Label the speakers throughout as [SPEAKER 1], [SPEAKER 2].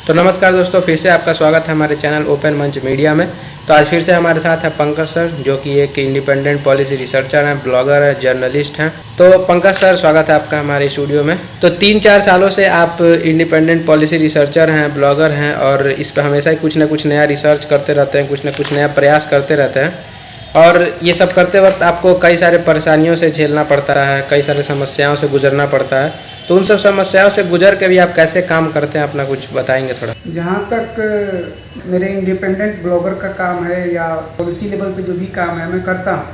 [SPEAKER 1] तो नमस्कार दोस्तों, फिर से आपका स्वागत है हमारे चैनल ओपन मंच मीडिया में। तो आज फिर से हमारे साथ है पंकज सर, जो कि एक इंडिपेंडेंट पॉलिसी रिसर्चर हैं, ब्लॉगर हैं, जर्नलिस्ट हैं। तो पंकज सर, स्वागत है आपका हमारे स्टूडियो में। तो 3-4 सालों से आप इंडिपेंडेंट पॉलिसी रिसर्चर हैं, ब्लॉगर हैं, और इस पर हमेशा ही कुछ ना कुछ नया रिसर्च करते रहते हैं, कुछ ना कुछ नया प्रयास करते रहते हैं। और ये सब करते वक्त आपको कई सारे परेशानियों से झेलना पड़ता है, कई सारे समस्याओं से गुजरना पड़ता है। तो उन सब समस्याओं से गुजर के भी आप कैसे काम करते हैं, अपना कुछ बताएंगे थोड़ा?
[SPEAKER 2] जहाँ तक मेरे इंडिपेंडेंट ब्लॉगर का काम है या पॉलिसी लेवल पे जो भी काम है मैं करता हूँ।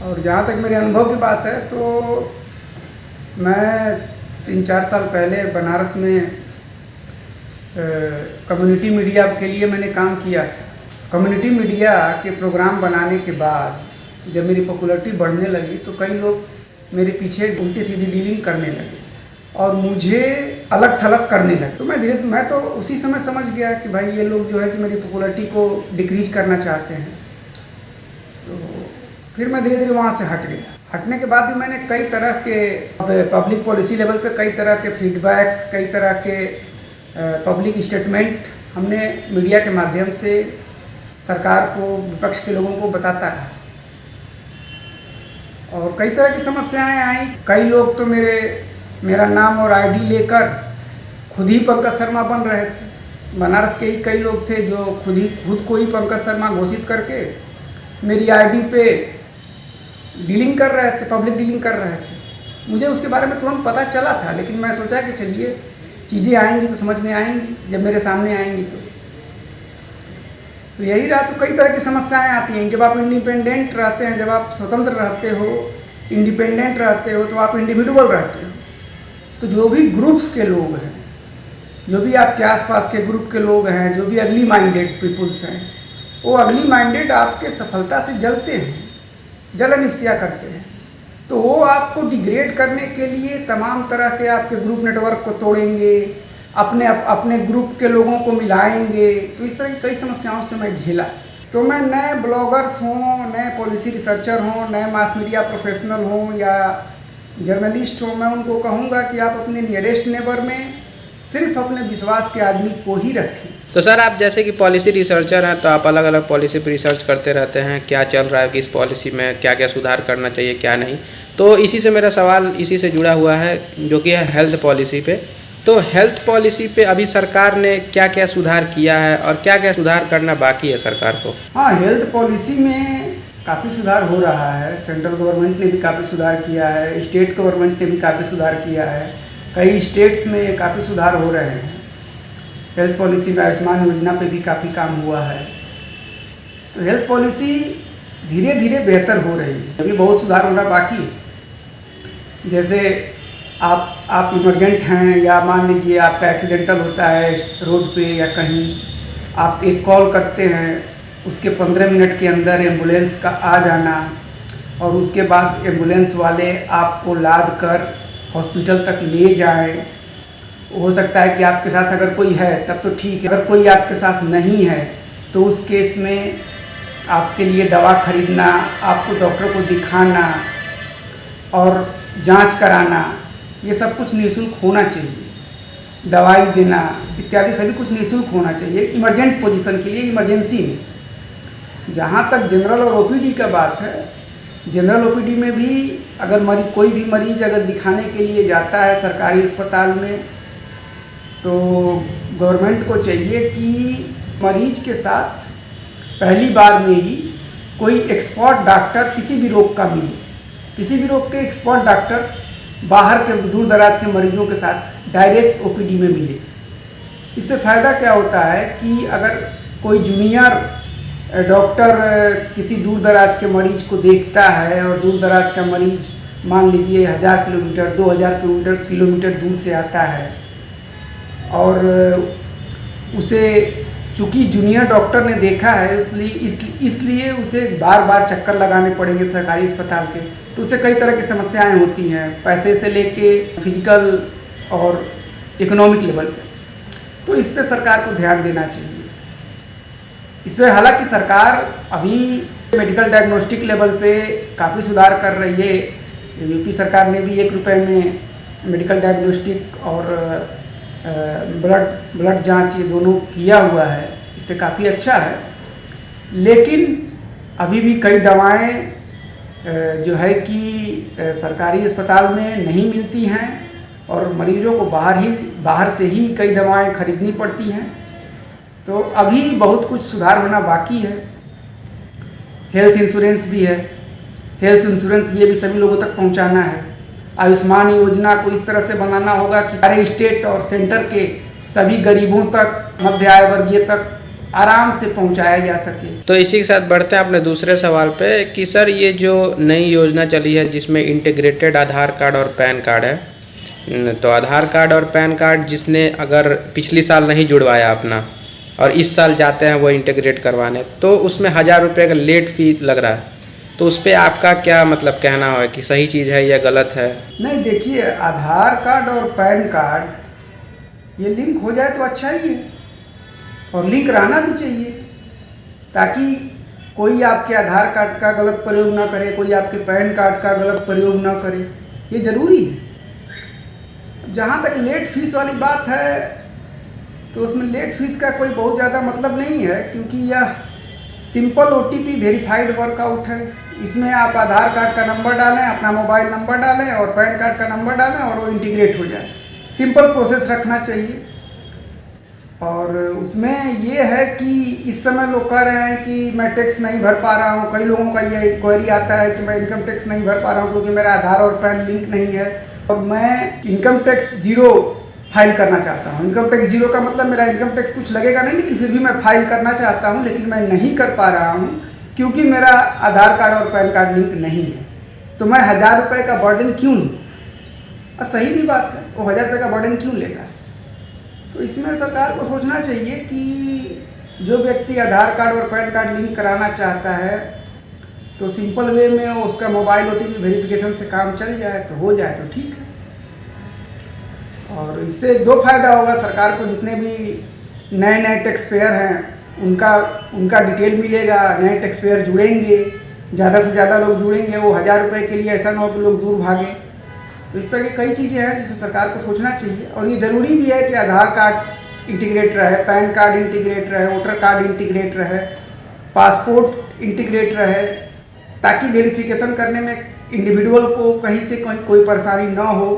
[SPEAKER 2] और जहाँ तक मेरे अनुभव की बात है तो मैं 3-4 साल पहले बनारस में कम्युनिटी मीडिया के लिए मैंने काम किया था। कम्युनिटी मीडिया के प्रोग्राम बनाने के बाद जब मेरी पॉपुलैरिटी बढ़ने लगी तो कई लोग मेरे पीछे उल्टी सीधी डीलिंग करने लगे और मुझे अलग थलग करने लगे। तो मैं तो उसी समय समझ गया कि भाई ये लोग जो है कि मेरी पॉपुलैरिटी को डिक्रीज करना चाहते हैं। तो फिर मैं धीरे धीरे वहाँ से हट गया। हटने के बाद भी मैंने कई तरह के पब्लिक पॉलिसी लेवल पे कई तरह के फीडबैक्स, कई तरह के पब्लिक स्टेटमेंट हमने मीडिया के माध्यम से सरकार को, विपक्ष के लोगों को बताता रहा। और कई तरह की समस्याएं आई। कई लोग तो मेरा नाम और आईडी लेकर खुद ही पंकज शर्मा बन रहे थे। बनारस के ही कई लोग थे जो खुद को ही पंकज शर्मा घोषित करके मेरी आईडी पे डीलिंग कर रहे थे, पब्लिक डीलिंग कर रहे थे। मुझे उसके बारे में तुरंत पता चला था, लेकिन मैं सोचा कि चलिए चीज़ें आएंगी तो समझ में आएंगी, जब मेरे सामने आएंगी तो यही रहा। तो कई तरह की समस्याएं आती हैं। जब आप इंडिपेंडेंट रहते हैं, जब आप स्वतंत्र रहते हो, इंडिपेंडेंट रहते हो, तो आप इंडिविजुअल रहते हो। तो जो भी ग्रुप्स के लोग हैं, जो भी आपके आसपास के ग्रुप के लोग हैं, जो भी अगली माइंडेड पीपुल्स हैं, वो अगली माइंडेड आपके सफलता से जलते हैं, जलन ईर्ष्या करते हैं। तो वो आपको डिग्रेड करने के लिए तमाम तरह के आपके ग्रुप नेटवर्क को तोड़ेंगे, अपने ग्रुप के लोगों को मिलाएंगे। तो इस तरह की कई समस्याओं से मैं झेला। तो मैं नए ब्लॉगर्स हों, नए पॉलिसी रिसर्चर हों, नए मास मीडिया प्रोफेशनल हों या जर्नलिस्ट हों, मैं उनको कहूँगा कि आप अपने नियरेस्ट नेबर में सिर्फ अपने विश्वास के आदमी को ही रखें।
[SPEAKER 1] तो सर, आप जैसे कि पॉलिसी रिसर्चर हैं, तो आप अलग अलग पॉलिसी पर रिसर्च करते रहते हैं, क्या चल रहा है कि इस पॉलिसी में क्या क्या सुधार करना चाहिए, क्या नहीं। तो इसी से मेरा सवाल इसी से जुड़ा हुआ है, जो कि है हेल्थ पॉलिसी पे। तो हेल्थ पॉलिसी पे अभी सरकार ने क्या क्या सुधार किया है और क्या क्या सुधार करना बाकी है सरकार को?
[SPEAKER 2] हाँ, हेल्थ पॉलिसी में काफ़ी सुधार हो रहा है। सेंट्रल गवर्नमेंट ने भी काफ़ी सुधार किया है, स्टेट गवर्नमेंट ने भी काफ़ी सुधार किया है। कई स्टेट्स में काफ़ी सुधार हो रहे हैं। हेल्थ पॉलिसी में आयुष्मान योजना पे भी काफ़ी काम हुआ है। तो हेल्थ पॉलिसी धीरे धीरे बेहतर हो रही है। अभी बहुत सुधार होना बाकी है। जैसे आप इमरजेंट हैं या मान लीजिए आपका एक्सीडेंटल होता है रोड पे या कहीं, आप एक कॉल करते हैं, उसके 15 मिनट के अंदर एम्बुलेंस का आ जाना और उसके बाद एम्बुलेंस वाले आपको लाद कर हॉस्पिटल तक ले जाएं। हो सकता है कि आपके साथ अगर कोई है तब तो ठीक है, अगर कोई आपके साथ नहीं है तो उस केस में आपके लिए दवा खरीदना, आपको डॉक्टर को दिखाना और जांच कराना, ये सब कुछ निःशुल्क होना चाहिए। दवाई देना इत्यादि सभी कुछ निःशुल्क होना चाहिए इमरजेंट पोजीशन के लिए, इमरजेंसी में। जहाँ तक जनरल और ओपीडी का बात है, जनरल ओपीडी में भी अगर कोई भी मरीज अगर दिखाने के लिए जाता है सरकारी अस्पताल में, तो गवर्नमेंट को चाहिए कि मरीज के साथ पहली बार में ही कोई एक्सपर्ट डॉक्टर किसी भी रोग का मिले। किसी भी रोग के एक्सपर्ट डॉक्टर बाहर के दूर दराज के मरीजों के साथ डायरेक्ट ओपीडी में मिले। इससे फ़ायदा क्या होता है कि अगर कोई जूनियर डॉक्टर किसी दूर दराज के मरीज को देखता है और दूर दराज का मरीज मान लीजिए 1000 किलोमीटर 2000 किलोमीटर दूर से आता है और उसे चूँकि जूनियर डॉक्टर ने देखा है इसलिए उसे बार बार चक्कर लगाने पड़ेंगे सरकारी अस्पताल के, तो उससे कई तरह की समस्याएं होती हैं, पैसे से लेके फिजिकल और इकोनॉमिक लेवल पे। तो इस पे सरकार को ध्यान देना चाहिए। इसमें हालांकि सरकार अभी मेडिकल डायग्नोस्टिक लेवल पे काफ़ी सुधार कर रही है। यूपी सरकार ने भी 1 रुपये में मेडिकल डायग्नोस्टिक और ब्लड जांच, ये दोनों किया हुआ है, इससे काफ़ी अच्छा है। लेकिन अभी भी कई दवाएं जो है कि सरकारी अस्पताल में नहीं मिलती हैं और मरीजों को बाहर से ही कई दवाएं खरीदनी पड़ती हैं। तो अभी बहुत कुछ सुधार होना बाकी है। हेल्थ इंश्योरेंस भी है, अभी सभी लोगों तक पहुंचाना है। आयुष्मान योजना को इस तरह से बनाना होगा कि सारे स्टेट और सेंटर के सभी गरीबों तक, मध्य आय वर्गीय तक आराम से पहुंचाया जा सके।
[SPEAKER 1] तो इसी के साथ बढ़ते हैं अपने दूसरे सवाल पे कि सर ये जो नई योजना चली है जिसमें इंटीग्रेटेड आधार कार्ड और पैन कार्ड है, तो आधार कार्ड और पैन कार्ड जिसने अगर पिछली साल नहीं जुड़वाया अपना और इस साल जाते हैं वो इंटीग्रेट करवाने, तो उसमें 1000 रुपये का लेट फी लग रहा है। तो उस पर आपका क्या मतलब कहना है कि सही चीज़ है या गलत है?
[SPEAKER 2] नहीं, देखिए, आधार कार्ड और पैन कार्ड ये लिंक हो जाए तो अच्छा ही है और लिंक रहना भी चाहिए, ताकि कोई आपके आधार कार्ड का गलत प्रयोग ना करे, कोई आपके पैन कार्ड का गलत प्रयोग ना करे, ये ज़रूरी है। जहाँ तक लेट फीस वाली बात है तो उसमें लेट फीस का कोई बहुत ज़्यादा मतलब नहीं है, क्योंकि यह सिंपल OTP वेरीफाइड वर्कआउट है। इसमें आप आधार कार्ड का नंबर डालें, अपना मोबाइल नंबर डालें और पैन कार्ड का नंबर डालें और वो इंटीग्रेट हो जाए। सिंपल प्रोसेस रखना चाहिए। और उसमें ये है कि इस समय लोग कह रहे हैं कि मैं टैक्स नहीं भर पा रहा हूँ। कई लोगों का ये क्वेरी आता है कि मैं इनकम टैक्स नहीं भर पा रहा हूँ क्योंकि मेरा आधार और पैन लिंक नहीं है और मैं इनकम टैक्स जीरो फाइल करना चाहता हूँ। इनकम टैक्स जीरो का मतलब मेरा इनकम टैक्स कुछ लगेगा नहीं, लेकिन फिर भी मैं फाइल करना चाहता हूँ, लेकिन मैं नहीं कर पा रहा हूँ क्योंकि मेरा आधार कार्ड और पैन कार्ड लिंक नहीं है। तो मैं 1000 रुपये का बर्डन क्यों लूँ? सही भी बात है, वो 1000 रुपये का बर्डन क्यों लेगा? तो इसमें सरकार को सोचना चाहिए कि जो व्यक्ति आधार कार्ड और पैन कार्ड लिंक कराना चाहता है तो सिंपल वे में उसका मोबाइल OTP वेरिफिकेशन से काम चल जाए तो हो जाए तो ठीक है। और इससे 2 फायदा होगा सरकार को, जितने भी नए टैक्स पेयर हैं उनका डिटेल मिलेगा, नए टैक्स पेयर जुड़ेंगे, ज़्यादा से ज़्यादा लोग जुड़ेंगे। वो 1000 रुपये के लिए ऐसा ना हो कि लोग दूर भागें। तो इस तरह की कई चीज़ें हैं जिसे सरकार को सोचना चाहिए। और ये ज़रूरी भी है कि आधार कार्ड इंटीग्रेट रहे, पैन कार्ड इंटीग्रेट रहे, वोटर कार्ड इंटीग्रेट रहे, पासपोर्ट इंटीग्रेट रहे, ताकि वेरिफिकेशन करने में इंडिविजुअल को कहीं से कहीं कोई परेशानी ना हो